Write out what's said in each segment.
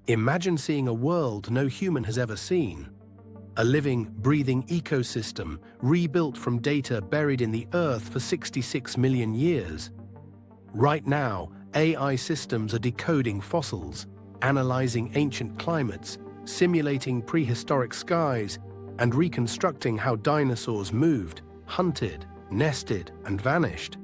Imagine seeing a world no human has ever seen. A living, breathing ecosystem rebuilt from data buried in the Earth for 66 million years. Right now, AI systems are decoding fossils, analyzing ancient climates, simulating prehistoric skies, and reconstructing how dinosaurs moved, hunted, nested, and vanished.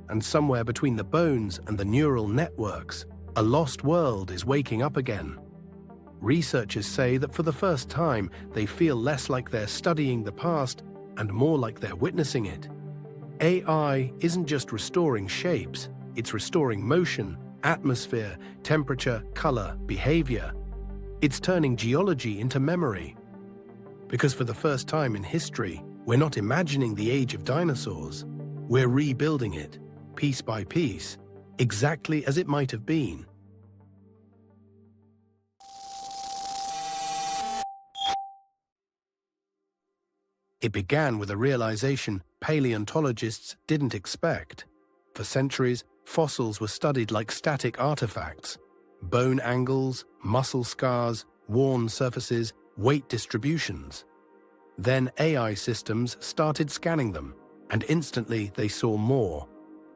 And somewhere between the bones and the neural networks, a lost world is waking up again. Researchers say that for the first time, they feel less like they're studying the past and more like they're witnessing it. AI isn't just restoring shapes, it's restoring motion, atmosphere, temperature, color, behavior. It's turning geology into memory. Because for the first time in history, we're not imagining the age of dinosaurs. We're rebuilding it, piece by piece, exactly as it might have been. It began with a realization paleontologists didn't expect. For centuries, fossils were studied like static artifacts. Bone angles, muscle scars, worn surfaces, weight distributions. Then AI systems started scanning them, and instantly they saw more.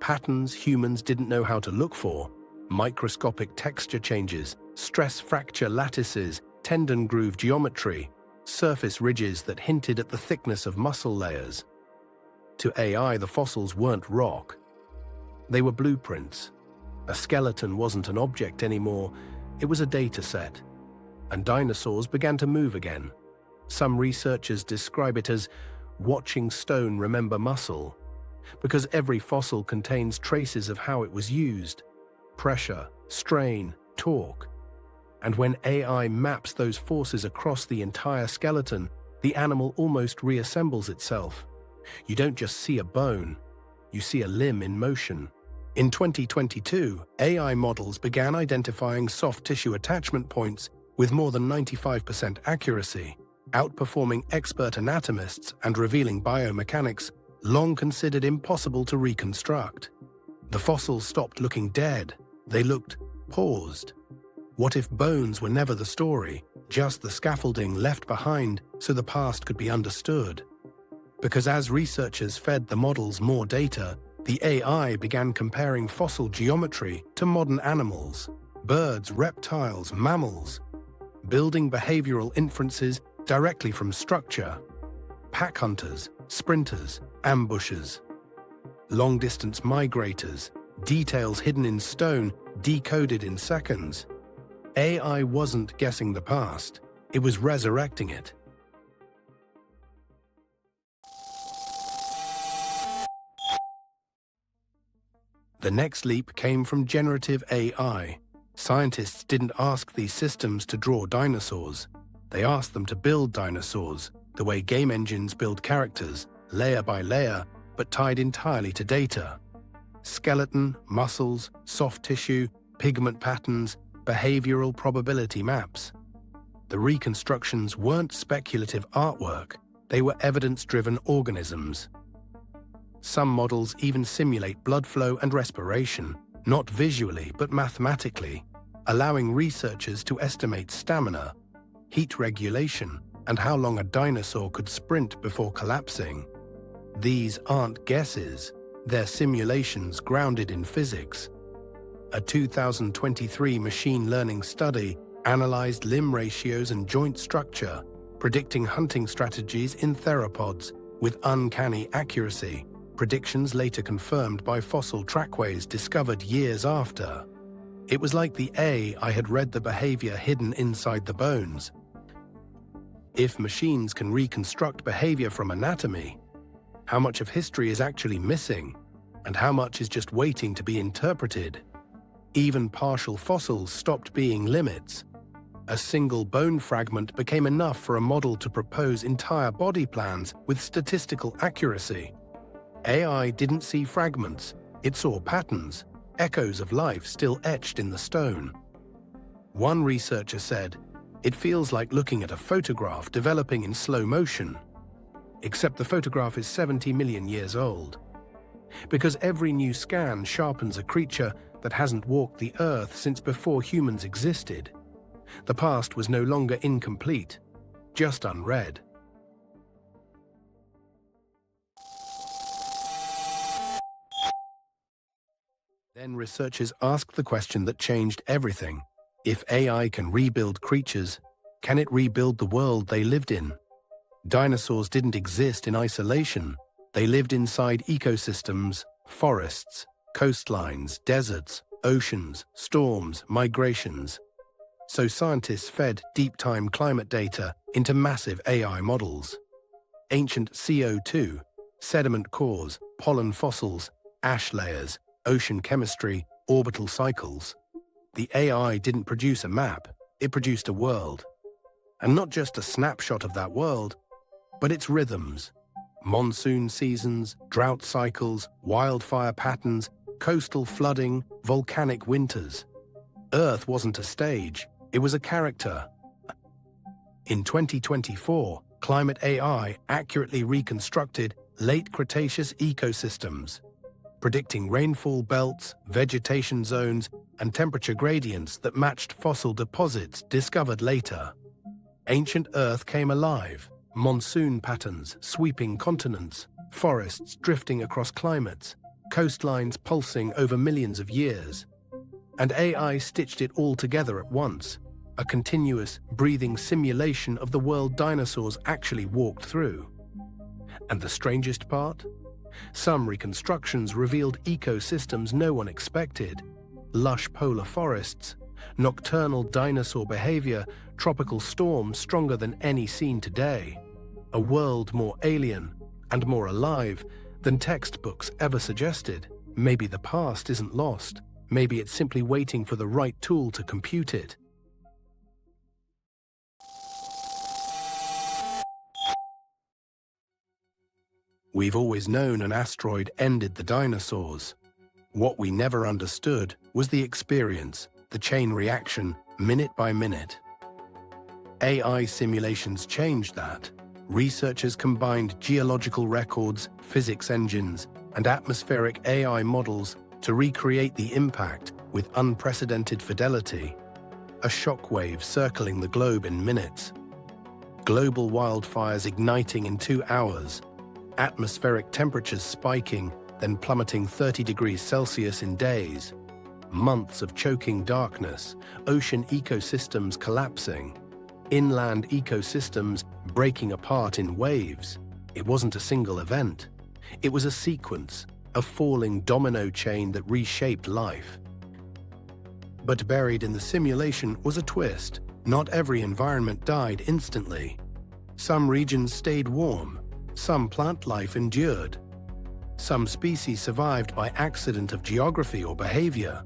Patterns humans didn't know how to look for, microscopic texture changes, stress fracture lattices, tendon groove geometry, surface ridges that hinted at the thickness of muscle layers. To AI, the fossils weren't rock. They were blueprints. A skeleton wasn't an object anymore, it was a data set. And dinosaurs began to move again. Some researchers describe it as watching stone remember muscle, because every fossil contains traces of how it was used: pressure, strain, torque. And when AI maps those forces across the entire skeleton, the animal almost reassembles itself. You don't just see a bone, you see a limb in motion. In 2022, AI models began identifying soft tissue attachment points with more than 95% accuracy, outperforming expert anatomists and revealing biomechanics long considered impossible to reconstruct. The fossils stopped looking dead, they looked paused. What if bones were never the story, just the scaffolding left behind so the past could be understood? Because as researchers fed the models more data, the AI began comparing fossil geometry to modern animals, birds, reptiles, mammals, building behavioral inferences directly from structure. Pack hunters, sprinters, ambushers, long-distance migrators, details hidden in stone, decoded in seconds. AI wasn't guessing the past, it was resurrecting it. The next leap came from generative AI. Scientists didn't ask these systems to draw dinosaurs. They asked them to build dinosaurs, the way game engines build characters, layer by layer, but tied entirely to data. Skeleton, muscles, soft tissue, pigment patterns, behavioral probability maps. The reconstructions weren't speculative artwork, they were evidence-driven organisms. Some models even simulate blood flow and respiration, not visually but mathematically, allowing researchers to estimate stamina, heat regulation, and how long a dinosaur could sprint before collapsing. These aren't guesses, they're simulations grounded in physics. A 2023 machine learning study analyzed limb ratios and joint structure, predicting hunting strategies in theropods with uncanny accuracy, predictions later confirmed by fossil trackways discovered years after. It was like the AI had read the behavior hidden inside the bones. If machines can reconstruct behavior from anatomy, how much of history is actually missing, and how much is just waiting to be interpreted? Even partial fossils stopped being limits. A single bone fragment became enough for a model to propose entire body plans with statistical accuracy. AI didn't see fragments, it saw patterns, echoes of life still etched in the stone. One researcher said, "It feels like looking at a photograph developing in slow motion." Except the photograph is 70 million years old. Because every new scan sharpens a creature that hasn't walked the earth since before humans existed. The past was no longer incomplete, just unread. Then researchers asked the question that changed everything. If AI can rebuild creatures, can it rebuild the world they lived in? Dinosaurs didn't exist in isolation. They lived inside ecosystems, forests, coastlines, deserts, oceans, storms, migrations. So scientists fed deep-time climate data into massive AI models. Ancient CO2, sediment cores, pollen fossils, ash layers, ocean chemistry, orbital cycles. The AI didn't produce a map, it produced a world. And not just a snapshot of that world, but its rhythms. Monsoon seasons, drought cycles, wildfire patterns, coastal flooding, volcanic winters. Earth wasn't a stage, it was a character. In 2024, Climate AI accurately reconstructed late Cretaceous ecosystems, predicting rainfall belts, vegetation zones, and temperature gradients that matched fossil deposits discovered later. Ancient Earth came alive, monsoon patterns sweeping continents, forests drifting across climates, coastlines pulsing over millions of years. And AI stitched it all together at once, a continuous, breathing simulation of the world dinosaurs actually walked through. And the strangest part? Some reconstructions revealed ecosystems no one expected. Lush polar forests, nocturnal dinosaur behaviour, tropical storms stronger than any seen today. A world more alien and more alive than textbooks ever suggested. Maybe the past isn't lost. Maybe it's simply waiting for the right tool to compute it. We've always known an asteroid ended the dinosaurs. What we never understood was the experience, the chain reaction, minute by minute. AI simulations changed that. Researchers combined geological records, physics engines, and atmospheric AI models to recreate the impact with unprecedented fidelity. A shockwave circling the globe in minutes. Global wildfires igniting in 2 hours. Atmospheric temperatures spiking, then plummeting 30 degrees Celsius in days. Months of choking darkness, ocean ecosystems collapsing. Inland ecosystems breaking apart in waves. It wasn't a single event. It was a sequence, a falling domino chain that reshaped life. But buried in the simulation was a twist. Not every environment died instantly. Some regions stayed warm. Some plant life endured. Some species survived by accident of geography or behavior.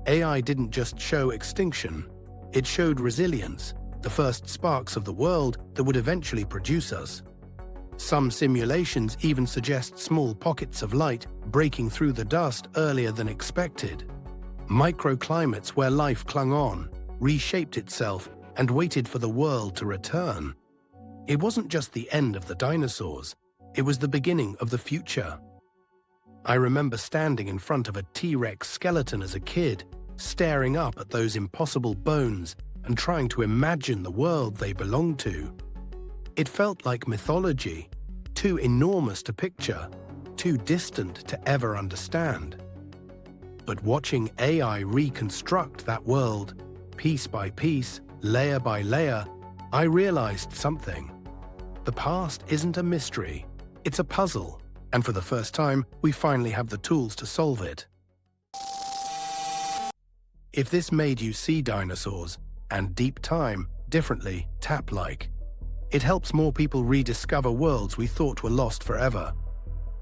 AI didn't just show extinction. It showed resilience, the first sparks of the world that would eventually produce us. Some simulations even suggest small pockets of light breaking through the dust earlier than expected. Microclimates where life clung on, reshaped itself, and waited for the world to return. It wasn't just the end of the dinosaurs, it was the beginning of the future. I remember standing in front of a T-Rex skeleton as a kid, staring up at those impossible bones and trying to imagine the world they belonged to. It felt like mythology, too enormous to picture, too distant to ever understand. But watching AI reconstruct that world, piece by piece, layer by layer, I realized something. The past isn't a mystery, it's a puzzle, and for the first time, we finally have the tools to solve it. If this made you see dinosaurs and deep time differently, tap-like, it helps more people rediscover worlds we thought were lost forever.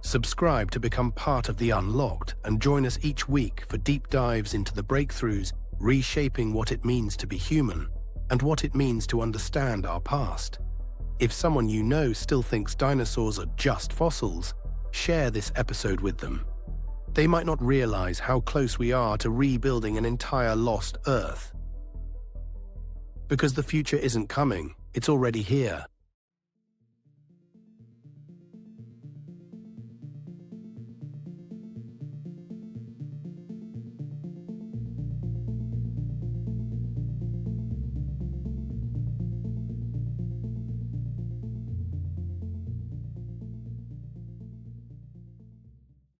Subscribe to become part of the Unlocked and join us each week for deep dives into the breakthroughs reshaping what it means to be human and what it means to understand our past. If someone you know still thinks dinosaurs are just fossils, share this episode with them. They might not realize how close we are to rebuilding an entire lost Earth. Because the future isn't coming, it's already here.